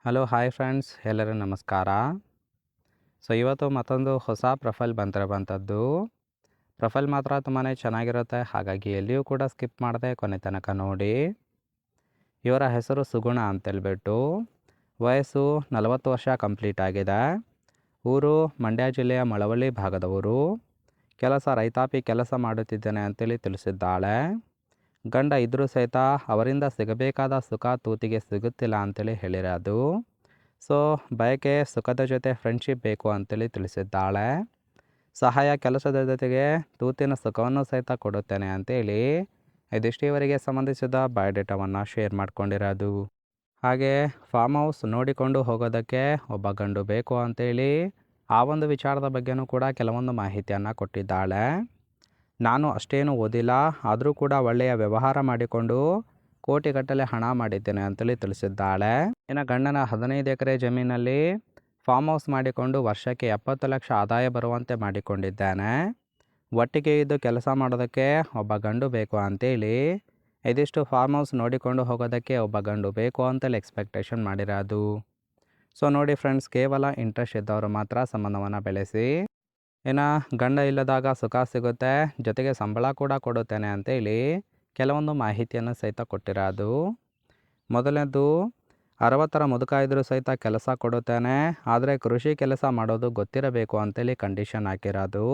Hello hi friends, ಎಲ್ಲರೂ ನಮಸ್ಕಾರ. ಇವತ್ತು ಮತ್ತೊಂದು ಹೊಸ ಪ್ರೊಫೈಲ್ ಬಂದಿರೋವಂಥದ್ದು. ಪ್ರೊಫೈಲ್ ಮಾತ್ರ ತುಂಬಾ ಚೆನ್ನಾಗಿರುತ್ತೆ, ಹಾಗಾಗಿ ಎಲ್ಲಿಯೂ ಕೂಡ ಸ್ಕಿಪ್ ಮಾಡದೆ ಕೊನೆ ತನಕ ನೋಡಿ. ಇವರ ಹೆಸರು ಸುಗುಣ ಅಂತೇಳ್ಬಿಟ್ಟು. ವಯಸ್ಸು 40 ವರ್ಷ ಕಂಪ್ಲೀಟ್ ಆಗಿದೆ. ಊರು ಮಂಡ್ಯ ಜಿಲ್ಲೆಯ ಮಳವಳ್ಳಿ ಭಾಗದವರು. ಕೆಲಸ ರೈತಾಪಿ ಕೆಲಸ ಮಾಡುತ್ತಿದ್ದೇನೆ ಅಂತೇಳಿ ತಿಳಿಸಿದ್ದಾಳೆ. ಗಂಡ ಇದ್ರೂ ಸಹಿತ ಅವರಿಂದ ಸಿಗಬೇಕಾದ ಸುಖ ತೂತಿಗೆ ಸಿಗುತ್ತಿಲ್ಲ ಅಂತೇಳಿ ಹೇಳಿರೋದು. ಬಯಕೆ ಸುಖದ ಜೊತೆ ಫ್ರೆಂಡ್ಶಿಪ್ ಬೇಕು ಅಂತೇಳಿ ತಿಳಿಸಿದ್ದಾಳೆ. ಸಹಾಯ ಕೆಲಸದ ಜೊತೆಗೆ ತೂತಿನ ಸುಖವನ್ನು ಸಹಿತ ಕೊಡುತ್ತೇನೆ ಅಂತೇಳಿ ಇದಿಷ್ಟು ಇವರಿಗೆ ಸಂಬಂಧಿಸಿದ ಬಯೋಡೇಟಾವನ್ನು ಶೇರ್ ಮಾಡ್ಕೊಂಡಿರೋದು. ಹಾಗೆ ಫಾರ್ಮ್ ಹೌಸ್ ನೋಡಿಕೊಂಡು ಹೋಗೋದಕ್ಕೆ ಒಬ್ಬ ಗಂಡು ಬೇಕು ಅಂತೇಳಿ ಆ ಒಂದು ವಿಚಾರದ ಬಗ್ಗೆನೂ ಕೂಡ ಕೆಲವೊಂದು ಮಾಹಿತಿಯನ್ನು ಕೊಟ್ಟಿದ್ದಾಳೆ. ನಾನು ಅಷ್ಟೇನು ಓದಿಲ್ಲ, ಆದರೂ ಕೂಡ ಒಳ್ಳೆಯ ವ್ಯವಹಾರ ಮಾಡಿಕೊಂಡು ಕೋಟಿಗಟ್ಟಲೆ ಹಣ ಮಾಡಿದ್ದೇನೆ ಅಂತೇಳಿ ತಿಳಿಸಿದ್ದಾಳೆ. ಇನ್ನು ಗಂಡನ 15 ಎಕರೆ ಜಮೀನಲ್ಲಿ ಫಾರ್ಮ್ ಹೌಸ್ ಮಾಡಿಕೊಂಡು ವರ್ಷಕ್ಕೆ 70 ಲಕ್ಷ ಆದಾಯ ಬರುವಂತೆ ಮಾಡಿಕೊಂಡಿದ್ದಾನೆ. ಒಟ್ಟಿಗೆ ಇದ್ದು ಕೆಲಸ ಮಾಡೋದಕ್ಕೆ ಒಬ್ಬ ಗಂಡು ಬೇಕು ಅಂತೇಳಿ ಇದಿಷ್ಟು ಫಾರ್ಮ್ ಹೌಸ್ ನೋಡಿಕೊಂಡು ಹೋಗೋದಕ್ಕೆ ಒಬ್ಬ ಗಂಡು ಬೇಕು ಅಂತೇಳಿ ಎಕ್ಸ್ಪೆಕ್ಟೇಷನ್ ಮಾಡಿರೋದು. ನೋಡಿ ಫ್ರೆಂಡ್ಸ್, ಕೇವಲ ಇಂಟ್ರೆಸ್ಟ್ ಇದ್ದವರು ಮಾತ್ರ ಸಂಬಂಧವನ್ನು ಬೆಳೆಸಿ. ಇನ್ನು ಗಂಡ ಇಲ್ಲದಾಗ ಸುಖ ಸಿಗುತ್ತೆ, ಜೊತೆಗೆ ಸಂಬಳ ಕೂಡ ಕೊಡುತ್ತೇನೆ ಅಂತೇಳಿ ಕೆಲವೊಂದು ಮಾಹಿತಿಯನ್ನು ಸಹಿತ ಕೊಟ್ಟಿರೋದು. ಮೊದಲನೇದು, 60 ಮುದುಕ ಇದ್ರೂ ಸಹಿತ ಕೆಲಸ ಕೊಡುತ್ತೇನೆ, ಆದರೆ ಕೃಷಿ ಕೆಲಸ ಮಾಡೋದು ಗೊತ್ತಿರಬೇಕು ಅಂತೇಳಿ ಕಂಡೀಷನ್ ಹಾಕಿರೋದು.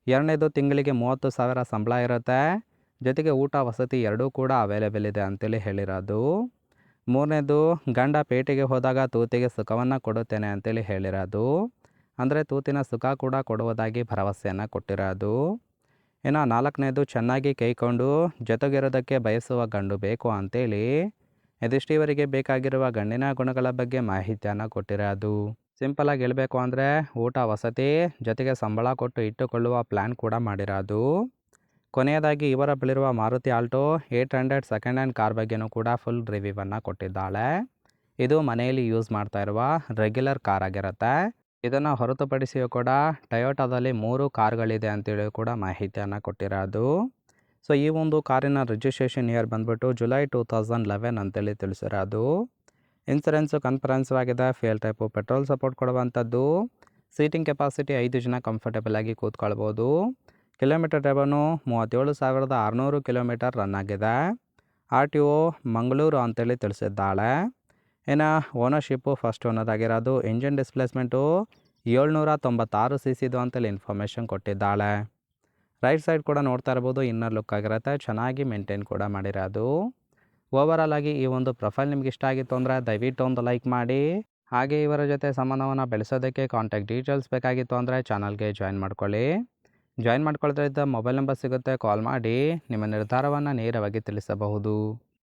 ಎರಡನೇದು, ತಿಂಗಳಿಗೆ 30,000 ಸಂಬಳ ಇರುತ್ತೆ, ಜೊತೆಗೆ ಊಟ ವಸತಿ ಎರಡೂ ಕೂಡ ಅವೈಲೇಬಲ್ ಇದೆ ಅಂತೇಳಿ ಹೇಳಿರೋದು. ಮೂರನೇದು, ಗಂಡ ಪೇಟೆಗೆ ಹೋದಾಗ ತೂತಿಗೆ ಸುಖವನ್ನು ಕೊಡುತ್ತೇನೆ ಅಂತೇಳಿ ಹೇಳಿರೋದು. ಅಂದರೆ ತೂತಿನ ಸುಖ ಕೂಡ ಕೊಡುವುದಾಗಿ ಭರವಸೆಯನ್ನು ಕೊಟ್ಟಿರೋದು. ಇನ್ನು ನಾಲ್ಕನೇದು, ಚೆನ್ನಾಗಿ ಕೈಕೊಂಡು ಜೊತೆಗಿರೋದಕ್ಕೆ ಬಯಸುವ ಗಂಡು ಬೇಕು ಅಂತೇಳಿ ಇದಿಷ್ಟು ಇವರಿಗೆ ಬೇಕಾಗಿರುವ ಗಂಡಿನ ಗುಣಗಳ ಬಗ್ಗೆ ಮಾಹಿತಿಯನ್ನು ಕೊಟ್ಟಿರೋದು. ಸಿಂಪಲಾಗಿ ಹೇಳಬೇಕು ಅಂದರೆ ಊಟ ವಸತಿ ಜೊತೆಗೆ ಸಂಬಳ ಕೊಟ್ಟು ಇಟ್ಟುಕೊಳ್ಳುವ ಪ್ಲ್ಯಾನ್ ಕೂಡ ಮಾಡಿರೋದು. ಕೊನೆಯದಾಗಿ ಇವರ ಬಳಿರುವ Maruti Alto 800 second hand car ಬಗ್ಗೆನೂ ಕೂಡ ಫುಲ್ ರಿವ್ಯೂವನ್ನು ಕೊಟ್ಟಿದ್ದಾಳೆ. ಇದು ಮನೆಯಲ್ಲಿ ಯೂಸ್ ಮಾಡ್ತಾ ಇರುವ ರೆಗ್ಯುಲರ್ ಕಾರ್ ಆಗಿರುತ್ತೆ. ಇದನ್ನು ಹೊರತುಪಡಿಸಿಯೂ ಕೂಡ ಟೊಯೋಟಾದಲ್ಲಿ 3 ಕಾರ್ಗಳಿದೆ ಅಂತೇಳಿ ಕೂಡ ಮಾಹಿತಿಯನ್ನು ಕೊಟ್ಟಿರೋದು. ಈ ಒಂದು ಕಾರಿನ ರಿಜಿಸ್ಟ್ರೇಷನ್ ಇಯರ್ ಬಂದ್ಬಿಟ್ಟು ಜುಲೈ 2011 ಅಂತೇಳಿ ತಿಳಿಸಿರೋದು. ಇನ್ಸೂರೆನ್ಸು ಕನ್ಫರೆನ್ಸಿವ್ ಆಗಿದೆ. ಫ್ಯೂಯಲ್ ಟೈಪು ಪೆಟ್ರೋಲ್ ಸಪೋರ್ಟ್ ಕೊಡುವಂಥದ್ದು. ಸೀಟಿಂಗ್ ಕೆಪಾಸಿಟಿ 5 ಜನ ಕಂಫರ್ಟೇಬಲ್ ಆಗಿ ಕೂತ್ಕೊಳ್ಬೋದು. ಕಿಲೋಮೀಟರ್ ಡ್ರೈವನು 37,600 ಕಿಲೋಮೀಟರ್ ರನ್ ಆಗಿದೆ. RTO ಮಂಗಳೂರು ಅಂತೇಳಿ ತಿಳಿಸಿದ್ದಾಳೆ. ಇನ್ನು ಓನರ್ಶಿಪ್ಪು ಫಸ್ಟ್ ಓನರ್ ಆಗಿರೋದು. ಇಂಜಿನ್ ಡಿಸ್ಪ್ಲೇಸ್ಮೆಂಟು 796 cc ಅಂತೇಳಿ ಇನ್ಫಾರ್ಮೇಷನ್ ಕೊಟ್ಟಿದ್ದಾಳೆ. ರೈಟ್ ಸೈಡ್ ಕೂಡ ನೋಡ್ತಾ ಇರ್ಬೋದು, ಇನ್ನರ್ ಲುಕ್ ಆಗಿರುತ್ತೆ, ಚೆನ್ನಾಗಿ ಮೇಂಟೈನ್ ಕೂಡ ಮಾಡಿರೋದು. ಓವರಾಲ್ ಆಗಿ ಈ ಒಂದು ಪ್ರೊಫೈಲ್ ನಿಮ್ಗೆ ಇಷ್ಟ ಆಗಿತ್ತು ಅಂದರೆ ದಯವಿಟ್ಟು ಒಂದು ಲೈಕ್ ಮಾಡಿ. ಹಾಗೆ ಇವರ ಜೊತೆ ಸಂಬಂಧವನ್ನು ಬೆಳೆಸೋದಕ್ಕೆ ಕಾಂಟ್ಯಾಕ್ಟ್ ಡೀಟೇಲ್ಸ್ ಬೇಕಾಗಿತ್ತು ಅಂದರೆ ಚಾನಲ್ಗೆ ಜಾಯಿನ್ ಮಾಡ್ಕೊಳ್ಳಿ. ಜಾಯಿನ್ ಮಾಡ್ಕೊಳ್ತಾ ಮೊಬೈಲ್ ನಂಬರ್ ಸಿಗುತ್ತೆ, ಕಾಲ್ ಮಾಡಿ ನಿಮ್ಮ ನಿರ್ಧಾರವನ್ನು ನೇರವಾಗಿ ತಿಳಿಸಬಹುದು.